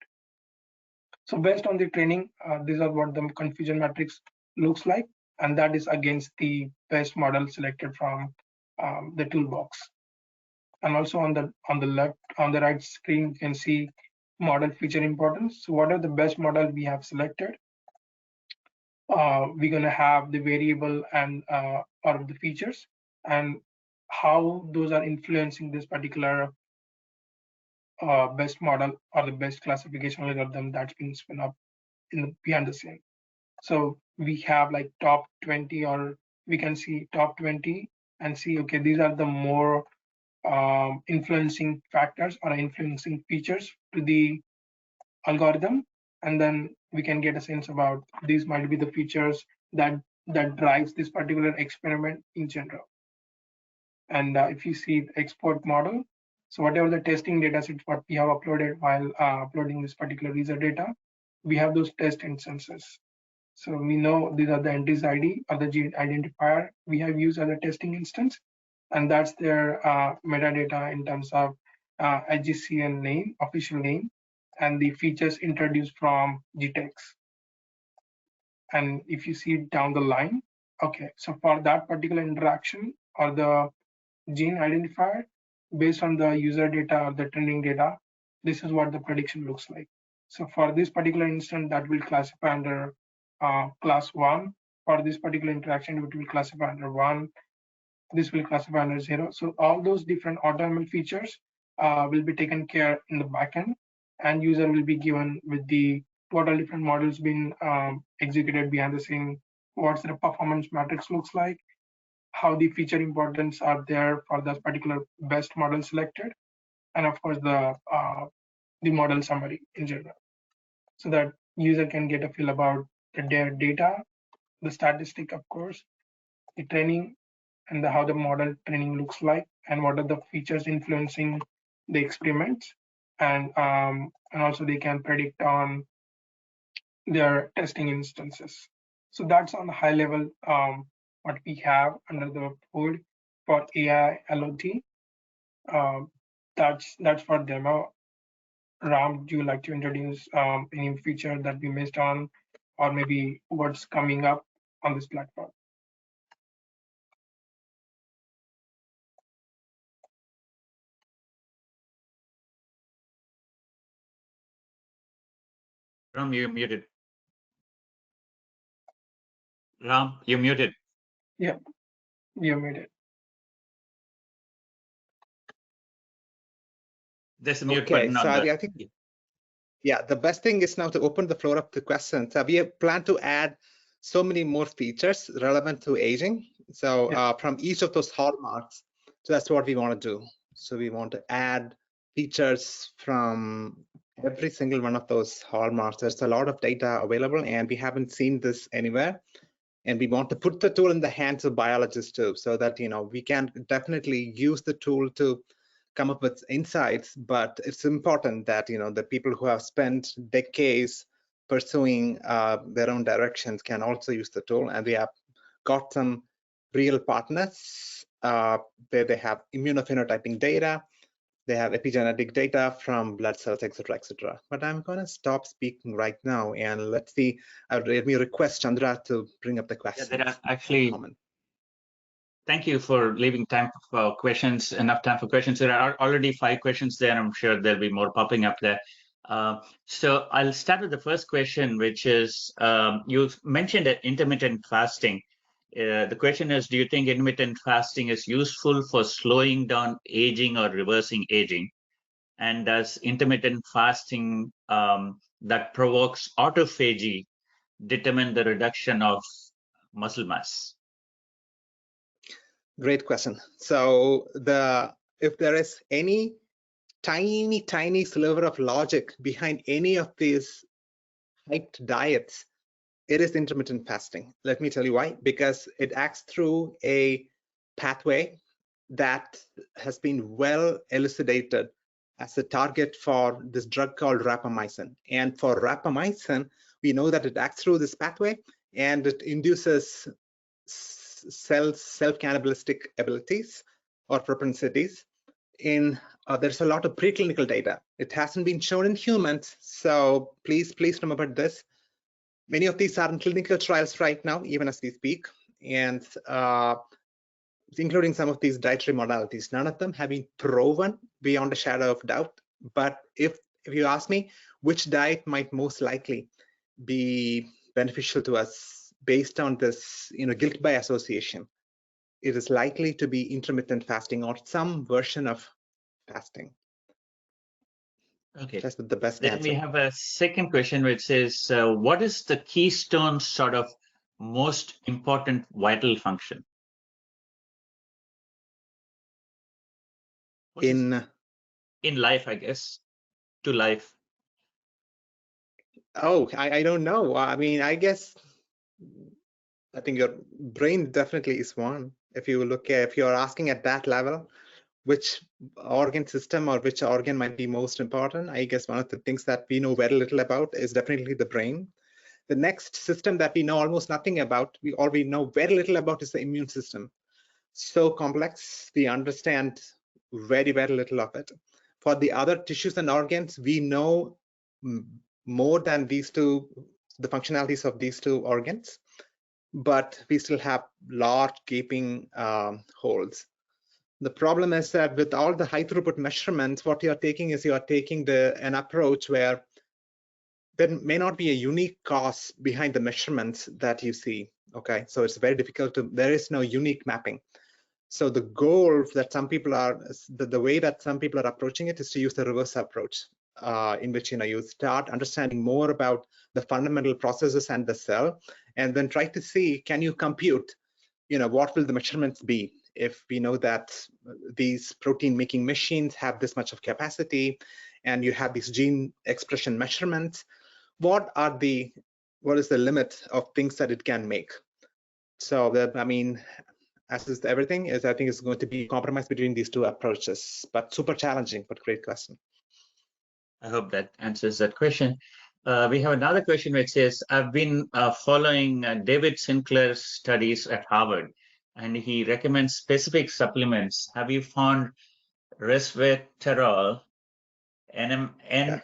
So based on the training, these are what the confusion matrix looks like. And that is against the best model selected from the toolbox. And also on the right screen, you can see model feature importance. So what are the best model we have selected? We're going to have the variable and or the features and how those are influencing this particular best model or the best classification algorithm that's being spun up in behind the scene. So we have like top 20, or we can see top 20 and see, okay, these are the more influencing factors or influencing features to the algorithm, and then we can get a sense about these might be the features that drives this particular experiment in general. And if you see the export model, so whatever the testing data sets what we have uploaded while uploading this particular user data, we have those test instances. So we know these are the entries ID or the gene identifier we have used as a testing instance, and that's their metadata in terms of IGCN name, official name, and the features introduced from GTEx. And if you see down the line, okay, so for that particular interaction or the gene identifier, based on the user data or the training data, this is what the prediction looks like. So for this particular instance, that will classify under class 1. For this particular interaction, it will classify under 1. This will classify under 0. So all those different AutoML features will be taken care in the backend, and user will be given with the total different models being executed behind the scene, what's the performance matrix looks like, how the feature importance are there for that particular best model selected, and of course the model summary in general, so that user can get a feel about their data, the statistic, of course, the training, and how the model training looks like, and what are the features influencing the experiments, and also they can predict on their testing instances. So that's on the high level what we have under the hood for AI LOT. that's for demo. Ram, do you like to introduce any feature that we missed on, or maybe what's coming up on this platform? Ram, you're muted. Ram, you're muted. Yeah, you made it. There's a mute Okay, button so on the. I think, yeah, the best thing is now to open the floor up to questions. We have planned to add so many more features relevant to aging. So from each of those hallmarks, so that's what we want to do. So we want to add features from every single one of those hallmarks. There's a lot of data available, and we haven't seen this anywhere. And we want to put the tool in the hands of biologists too, so that we can definitely use the tool to come up with insights. But it's important that the people who have spent decades pursuing their own directions can also use the tool. And we have got some real partners where they have immunophenotyping data, they have epigenetic data from blood cells, etc., etc. But I'm going to stop speaking right now, and let's see. Let me request Chandra to bring up the questions. Yeah, there are actually. Thank you for leaving time for questions, enough time for questions. There are already 5 questions there. I'm sure there'll be more popping up there. So I'll start with the first question, which is, you mentioned intermittent fasting. The question is, do you think intermittent fasting is useful for slowing down aging or reversing aging? And does intermittent fasting that provokes autophagy determine the reduction of muscle mass? Great question. So if there is any tiny sliver of logic behind any of these hyped diets, it is intermittent fasting. Let me tell you why. Because it acts through a pathway that has been well elucidated as a target for this drug called rapamycin. And for rapamycin, we know that it acts through this pathway and it induces cells self-cannibalistic abilities or propensities. There's a lot of preclinical data. It hasn't been shown in humans, so please remember this. Many of these are in clinical trials right now, even as we speak, and including some of these dietary modalities. None of them have been proven beyond a shadow of doubt. But if you ask me, which diet might most likely be beneficial to us based on this, guilt by association, it is likely to be intermittent fasting or some version of fasting. Okay, that's the best then answer. We have a second question which says, what is the keystone sort of most important vital function? In life, I guess, to life. Oh, I don't know. I mean, I think your brain definitely is one. If you're asking at that level, which organ system or which organ might be most important, I guess one of the things that we know very little about is definitely the brain. The next system that we know almost nothing about, we know very little about, is the immune system. So complex, we understand very little of it. For the other tissues and organs, we know more than these two, the functionalities of these two organs, but we still have large gaping holes. The problem is that with all the high throughput measurements, what you're taking is an approach where there may not be a unique cause behind the measurements that you see. Okay, so it's very difficult there is no unique mapping. So the goal that some people are, the way that some people are approaching it is to use the reverse approach, in which you start understanding more about the fundamental processes and the cell, and then try to see, can you compute, what will the measurements be if we know that these protein making machines have this much of capacity, and you have these gene expression measurements. What is the limit of things that it can make? So as is everything, I think it's going to be a compromise between these two approaches, but super challenging, but great question. I hope that answers that question. We have another question which says, I've been following David Sinclair's studies at Harvard, and he recommends specific supplements. Have you found resveratrol, NMN,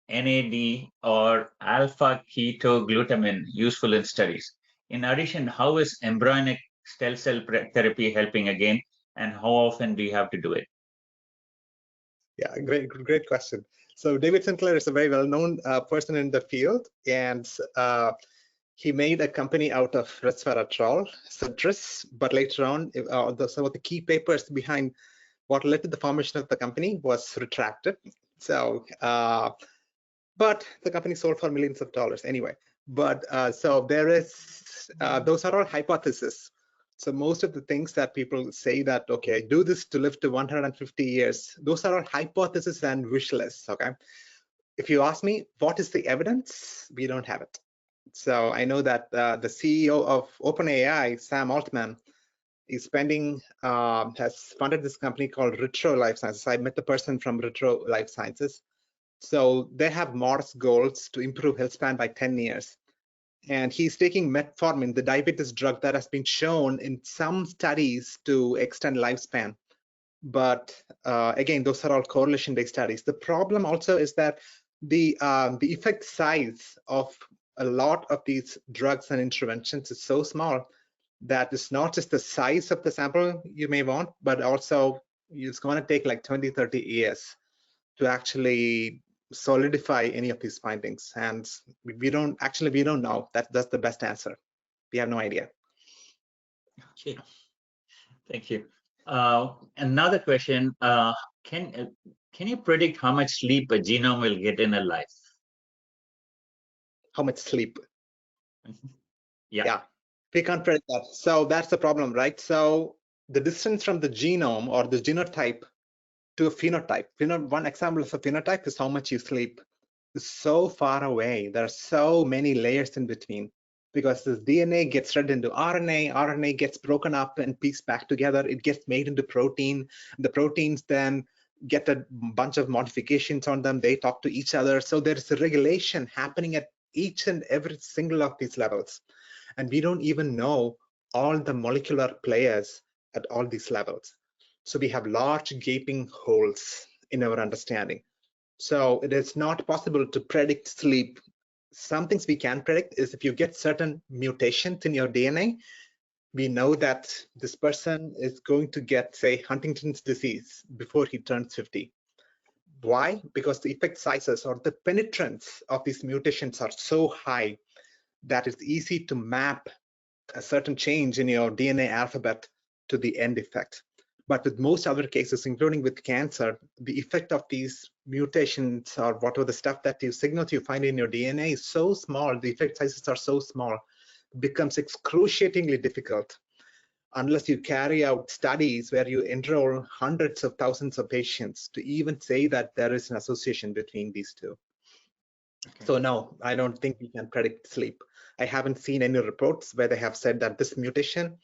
NAD, or alpha-ketoglutamine useful in studies? In addition, how is embryonic stem cell therapy helping again, and how often do you have to do it? Yeah, great question. So David Sinclair is a very well-known person in the field, and he made a company out of resveratrol, Cedrus, but later on, some of the key papers behind what led to the formation of the company was retracted. So, but the company sold for millions of dollars anyway. But so there is, those are all hypotheses. So most of the things that people say that, okay, do this to live to 150 years, those are all hypotheses and wish lists, okay? If you ask me, what is the evidence? We don't have it. So I know that the CEO of OpenAI, Sam Altman, is spending, has funded this company called Retro Life Sciences. I met the person from Retro Life Sciences. So they have modest goals to improve health span by 10 years. And he's taking metformin, the diabetes drug that has been shown in some studies to extend lifespan. But again, those are all correlation-based studies. The problem also is that the effect size of a lot of these drugs and interventions is so small that it's not just the size of the sample you may want, but also it's going to take like 20, 30 years to actually solidify any of these findings. And we don't know. That's the best answer. We have no idea. Okay, thank you. Another question, can you predict how much sleep a genome will get in a life? How much sleep? Yeah. We can't predict that. So that's the problem, right? So the distance from the genome or the genotype to a phenotype. One example of a phenotype is how much you sleep. It's so far away. There are so many layers in between because this DNA gets read into RNA. RNA gets broken up and pieced back together. It gets made into protein. The proteins then get a bunch of modifications on them. They talk to each other. So there's a regulation happening at each and every single of these levels. And we don't even know all the molecular players at all these levels. So we have large gaping holes in our understanding. So it is not possible to predict sleep. Some things we can predict is if you get certain mutations in your DNA, we know that this person is going to get, say, Huntington's disease before he turns 50. Why? Because the effect sizes or the penetrance of these mutations are so high that it's easy to map a certain change in your DNA alphabet to the end effect. But with most other cases, including with cancer, the effect of these mutations or whatever the stuff that you signals you find in your DNA is so small, the effect sizes are so small, it becomes excruciatingly difficult unless you carry out studies where you enroll hundreds of thousands of patients to even say that there is an association between these two. Okay. So no, I don't think we can predict sleep. I haven't seen any reports where they have said that this mutation,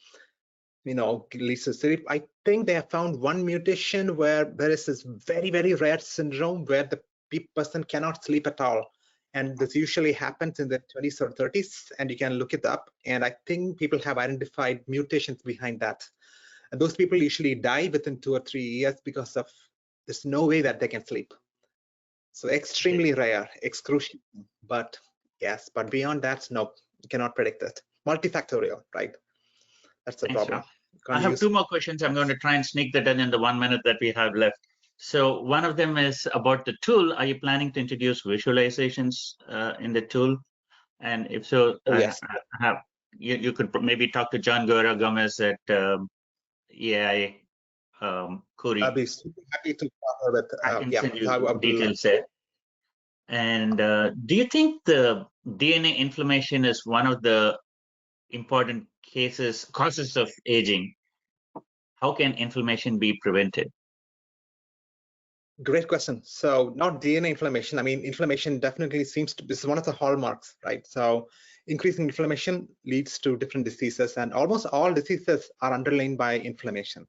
leads to sleep. I think they have found one mutation where there is this very, very rare syndrome where the person cannot sleep at all. And this usually happens in the 20s or 30s, and you can look it up. And I think people have identified mutations behind that. And those people usually die within 2 or 3 years because of there's no way that they can sleep. So extremely rare, excruciating. But yes, but beyond that, no, you cannot predict it. Multifactorial, right? That's the problem. I have 2 more questions. I'm going to try and sneak that in the 1 minute that we have left. So one of them is about the tool. Are you planning to introduce visualizations in the tool? And if so, yes. You could maybe talk to John Guerra Gomez at AI Curi. I'll be super happy to talk with. I can send you details there. And do you think the DNA inflammation is one of the important causes of aging? How can inflammation be prevented? Great question. So not DNA inflammation. I mean, inflammation definitely seems to, this is one of the hallmarks, right? So increasing inflammation leads to different diseases, and almost all diseases are underlain by inflammation.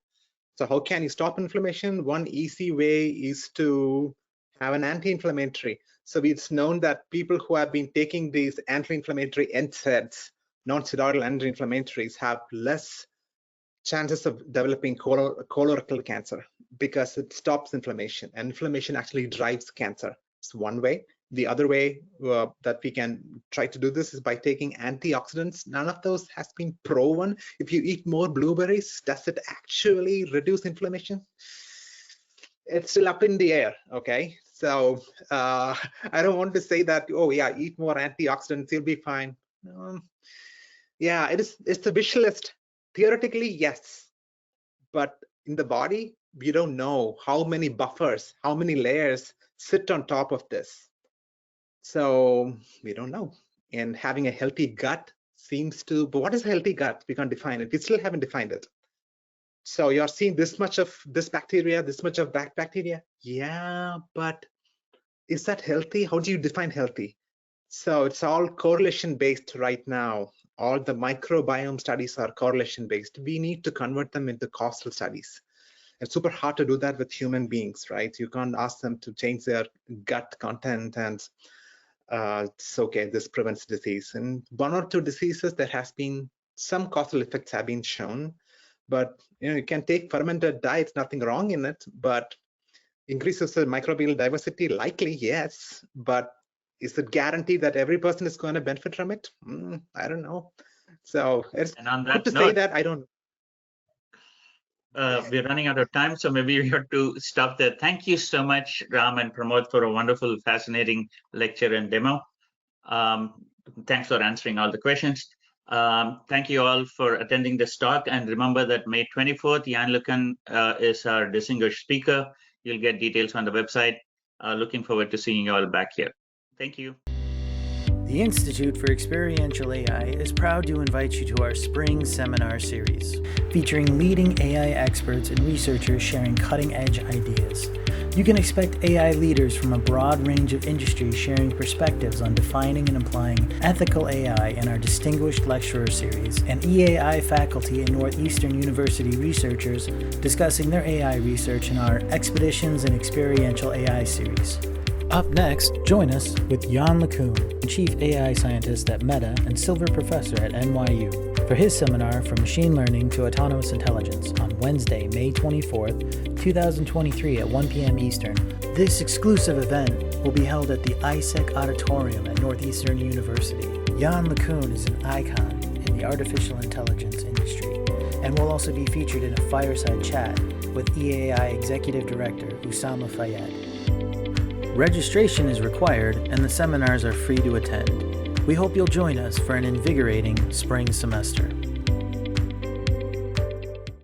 So how can you stop inflammation? One easy way is to have an anti-inflammatory. So it's known that people who have been taking these anti-inflammatory NSAIDs, non-steroidal anti-inflammatories, have less chances of developing colorectal cancer because it stops inflammation, and inflammation actually drives cancer. It's one way. The other way that we can try to do this is by taking antioxidants. None of those has been proven. If you eat more blueberries, does it actually reduce inflammation? It's still up in the air, okay? So I don't want to say that, oh yeah, eat more antioxidants, you'll be fine. Yeah, it's a wish list. Theoretically, yes, but in the body, we don't know how many buffers, how many layers sit on top of this. So we don't know. And having a healthy gut seems to, but what is a healthy gut? We can't define it. We still haven't defined it. So you're seeing this much of this bacteria, this much of that bacteria. Yeah, but is that healthy? How do you define healthy? So it's all correlation based right now. All the microbiome studies are correlation based. We need to convert them into causal studies. It's super hard to do that with human beings, right? You can't ask them to change their gut content and it's okay, this prevents disease. And one or two diseases, there has been some causal effects have been shown, but you can take fermented diets, nothing wrong in it, but increases the microbial diversity, likely yes, but is it guaranteed that every person is going to benefit from it? I don't know. So it's good to say that. I don't. We're running out of time, so maybe we have to stop there. Thank you so much, Ram and Pramod, for a wonderful, fascinating lecture and demo. Thanks for answering all the questions. Thank you all for attending this talk. And remember that May 24th, Jan Lucan is our distinguished speaker. You'll get details on the website. Looking forward to seeing you all back here. Thank you. The Institute for Experiential AI is proud to invite you to our spring seminar series, featuring leading AI experts and researchers sharing cutting-edge ideas. You can expect AI leaders from a broad range of industries sharing perspectives on defining and applying ethical AI in our distinguished lecturer series, and EAI faculty and Northeastern University researchers discussing their AI research in our Expeditions in Experiential AI series. Up next, join us with Jan LeCun, Chief AI Scientist at Meta and Silver Professor at NYU, for his seminar From Machine Learning to Autonomous Intelligence on Wednesday, May 24th, 2023 at 1 p.m. Eastern. This exclusive event will be held at the ISEC Auditorium at Northeastern University. Jan LeCun is an icon in the artificial intelligence industry and will also be featured in a fireside chat with EAI Executive Director Usama Fayed. Registration is required, and the seminars are free to attend. We hope you'll join us for an invigorating spring semester.